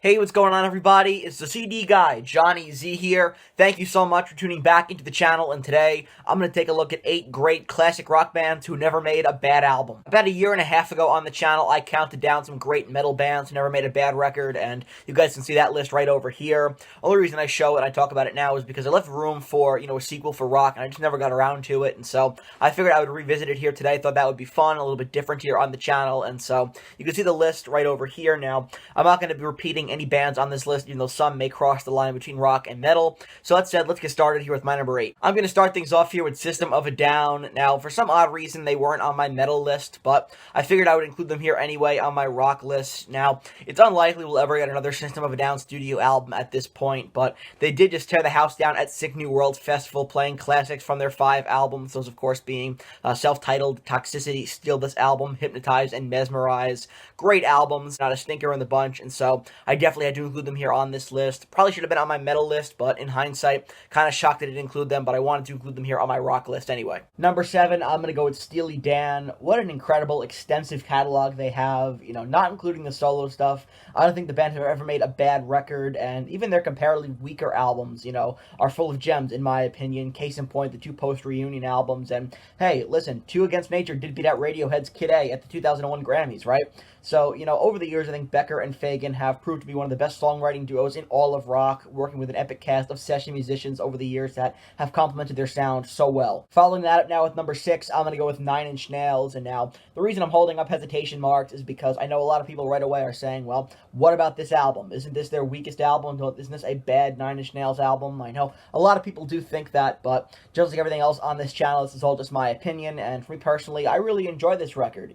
Hey, what's going on, everybody? It's the CD guy, Johnny Z here. Thank you so much for tuning back into the channel, and today I'm going to take a look at 8 great classic rock bands who never made a bad album. About a year and a half ago on the channel, I counted down some great metal bands who never made a bad record, and you guys can see that list right over here. Only reason I show it and I talk about it now is because I left room for, a sequel for rock, and I just never got around to it, and so I figured I would revisit it here today. I thought that would be fun, a little bit different here on the channel, and so you can see the list right over here now. I'm not going to be repeating any bands on this list, even though some may cross the line between rock and metal. So that said, let's get started here with my number 8. I'm going to start things off here with System of a Down. Now, for some odd reason, they weren't on my metal list, but I figured I would include them here anyway on my rock list. Now, it's unlikely we'll ever get another System of a Down studio album at this point, but they did just tear the house down at Sick New World Festival, playing classics from their 5 albums, those of course being self-titled, Toxicity, Steal This Album, Hypnotize, and Mesmerize. Great albums, not a stinker in the bunch, and so I definitely had to include them here on this list. Probably should have been on my metal list, but in hindsight, kind of shocked that I didn't include them, but I wanted to include them here on my rock list anyway. Number 7, I'm going to go with Steely Dan. What an incredible, extensive catalog they have, not including the solo stuff. I don't think the band have ever made a bad record, and even their comparatively weaker albums, are full of gems, in my opinion. Case in point, the 2 post-reunion albums, and hey, listen, 2 Against Nature did beat out Radiohead's Kid A at the 2001 Grammys, right? So, over the years, I think Becker and Fagen have proved to be one of the best songwriting duos in all of rock, working with an epic cast of session musicians over the years that have complemented their sound so well. Following that up now with number 6, I'm going to go with Nine Inch Nails, and now, the reason I'm holding up hesitation marks is because I know a lot of people right away are saying, well, what about this album? Isn't this their weakest album? Isn't this a bad Nine Inch Nails album? I know a lot of people do think that, but just like everything else on this channel, this is all just my opinion, and for me personally, I really enjoy this record.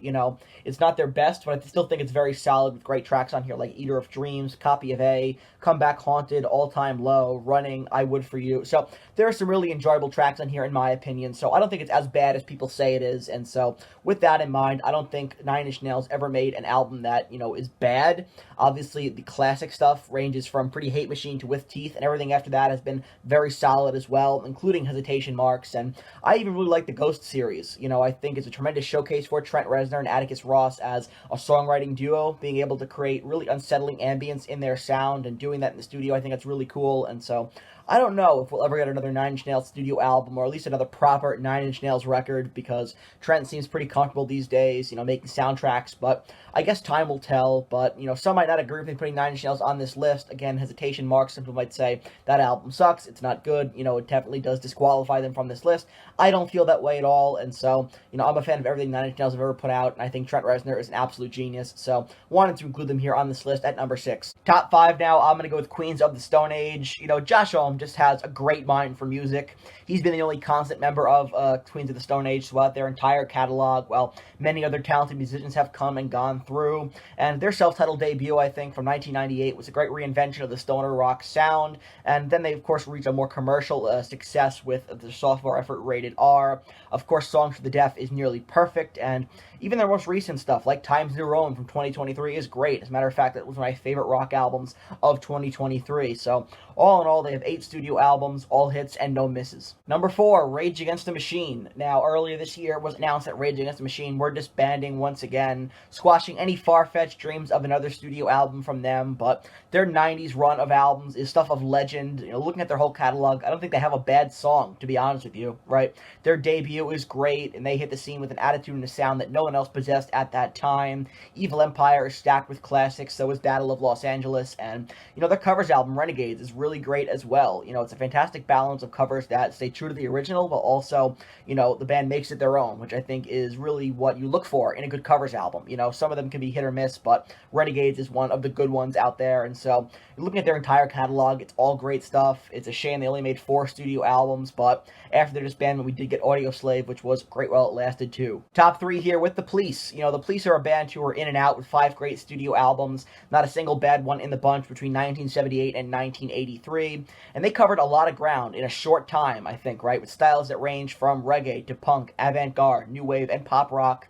It's not their best, but I still think it's very solid with great tracks on here like Eater of Dreams, Copy of A, Come Back Haunted, All Time Low, Running, I Would For You. So there are some really enjoyable tracks on here in my opinion, so I don't think it's as bad as people say it is, and so with that in mind, I don't think Nine Inch Nails ever made an album that, is bad. Obviously, the classic stuff ranges from Pretty Hate Machine to With Teeth, and everything after that has been very solid as well, including hesitation marks, and I even really like the Ghost series. I think it's a tremendous showcase for Trent Reznor and Atticus Ross as a songwriting duo, being able to create really unsettling ambience in their sound and doing that in the studio. I think that's really cool, and so I don't know if we'll ever get another Nine Inch Nails studio album, or at least another proper Nine Inch Nails record, because Trent seems pretty comfortable these days, making soundtracks, but I guess time will tell. But, some might not agree with me putting Nine Inch Nails on this list. Again, hesitation marks. Some people might say that album sucks, it's not good, it definitely does disqualify them from this list. I don't feel that way at all, and so, I'm a fan of everything Nine Inch Nails have ever put out, and I think Trent Reznor is an absolute genius, so wanted to include them here on this list at number 6. Top 5 now, I'm going to go with Queens of the Stone Age. Josh Homme just has a great mind for music. He's been the only constant member of Queens of the Stone Age throughout their entire catalog, while many other talented musicians have come and gone through, and their self-titled debut, I think, from 1998 was a great reinvention of the stoner rock sound, and then they, of course, reached a more commercial success with the sophomore effort Rated R. Of course, Songs for the Deaf is nearly perfect, and even their most recent stuff, like Times New Roman from 2023, is great. As a matter of fact, that was one of my favorite rock albums of 2023, so all in all, they have 8 studio albums, all hits and no misses. Number 4, Rage Against the Machine. Now, earlier this year, it was announced that Rage Against the Machine were disbanding once again, squashing any far-fetched dreams of another studio album from them, but their 90s run of albums is stuff of legend. Looking at their whole catalog, I don't think they have a bad song, to be honest with you, right? Their debut is great, and they hit the scene with an attitude and a sound that no one else possessed at that time. Evil Empire is stacked with classics, so is Battle of Los Angeles, and, their covers album, Renegades, is really great as well. It's a fantastic balance of covers that stay true to the original, but also, the band makes it their own, which I think is really what you look for in a good covers album. Some of them can be hit or miss, but Renegades is one of the good ones out there, and so looking at their entire catalog, it's all great stuff. It's a shame they only made 4 studio albums, but after their disbandment, we did get Audio Slave, which was great while it lasted too. Top 3 here with The Police. The Police are a band who were in and out with 5 great studio albums, not a single bad one in the bunch between 1978 and 1983, and they covered a lot of ground in a short time, I think, right, with styles that range from reggae to punk, avant-garde, new wave, and pop rock,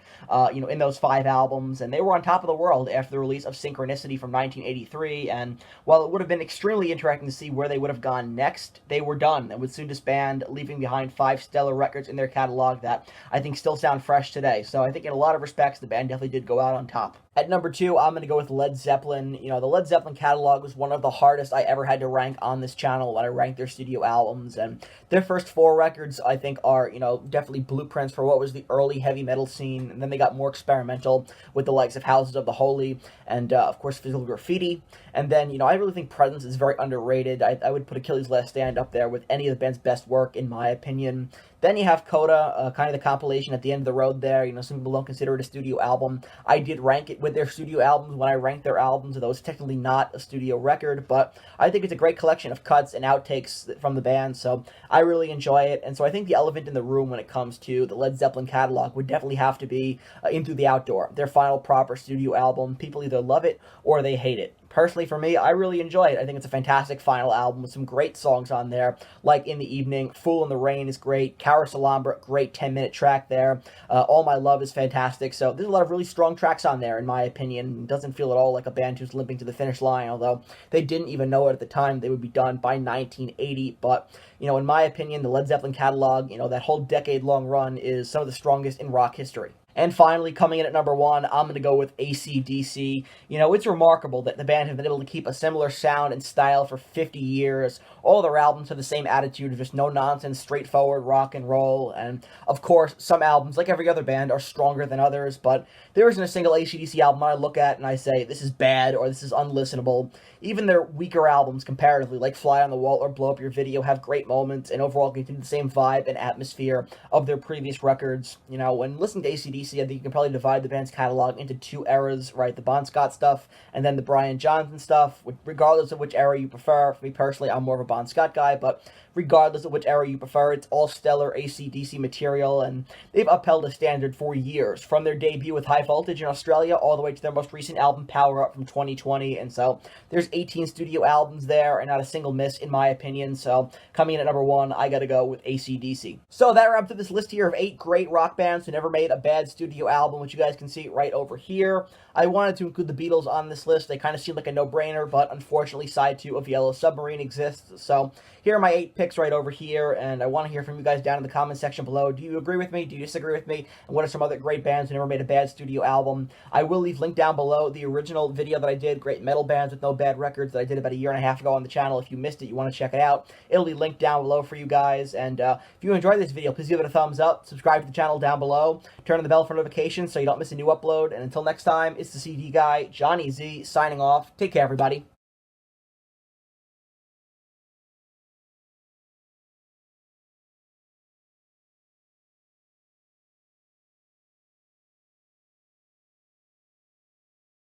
in those 5 albums, and they were on top of the world after the release of Synchronicity from 1983, and while it would have been extremely interesting to see where they would have gone next, they were done and would soon disband, leaving behind 5 stellar records in their catalog that I think still sound fresh today. So I think in a lot of respects, the band definitely did go out on top. At number 2, I'm going to go with Led Zeppelin. You know, the Led Zeppelin catalog was one of the hardest I ever had to rank on this channel when I ranked their studio albums. And their first 4 records, I think, are, you know, definitely blueprints for what was the early heavy metal scene. And then they got more experimental with the likes of Houses of the Holy and, of course, Physical Graffiti. And then, you know, I really think Presence is very underrated. I would put Achilles' Last Stand up there with any of the band's best work, in my opinion. Then you have Coda, kind of the compilation at the end of the road there. You know, some people don't consider it a studio album. I did rank it with their studio albums when I ranked their albums, though it's technically not a studio record, but I think it's a great collection of cuts and outtakes from the band, so I really enjoy it. And so I think the elephant in the room when it comes to the Led Zeppelin catalog would definitely have to be In Through the Outdoor, their final proper studio album. People either love it or they hate it. Personally, for me, I really enjoy it. I think it's a fantastic final album with some great songs on there, like In the Evening, Fool in the Rain is great, Carousel Alhambra, great 10-minute track there, All My Love is fantastic, so there's a lot of really strong tracks on there, in my opinion. It doesn't feel at all like a band who's limping to the finish line, although they didn't even know it at the time they would be done by 1980, but, you know, in my opinion, the Led Zeppelin catalog, you know, that whole decade-long run is some of the strongest in rock history. And finally, coming in at number 1, I'm going to go with acdc. You know, it's remarkable that the band have been able to keep a similar sound and style for 50 years. All their albums have the same attitude of just no-nonsense, straightforward rock and roll. And, of course, some albums, like every other band, are stronger than others. But there isn't a single acdc album I look at and I say, this is bad or this is unlistenable. Even their weaker albums, comparatively, like Fly on the Wall or Blow Up Your Video, have great moments and overall continue the same vibe and atmosphere of their previous records. You know, when listening to acdc, I think you can probably divide the band's catalog into 2 eras, right? The Bon Scott stuff and then the Brian Johnson stuff. Regardless of which era you prefer, for me personally, I'm more of a Bon Scott guy, but regardless of which era you prefer, it's all stellar acdc material, and they've upheld a standard for years, from their debut with High Voltage in Australia all the way to their most recent album, Power Up, from 2020, and so there's 18 studio albums there, and not a single miss, in my opinion, so coming in at number 1, I gotta go with acdc. So that wraps up this list here of 8 great rock bands who never made a bad studio album, which you guys can see right over here. I wanted to include the Beatles on this list. They kind of seem like a no-brainer, but unfortunately side 2 of Yellow Submarine exists, so here are my 8 picks right over here, and I want to hear from you guys down in the comment section below. Do you agree with me? Do you disagree with me? And what are some other great bands who never made a bad studio album? I will leave link down below the original video that I did, Great Metal Bands with No Bad Records, that I did about a year and a half ago on the channel. If you missed it, you want to check it out, it'll be linked down below for you guys. And if you enjoyed this video, please give it a thumbs up, subscribe to the channel down below, turn on the bell for notifications so you don't miss a new upload. And until next time, it's the CD guy, Johnny Z, signing off. Take care, everybody.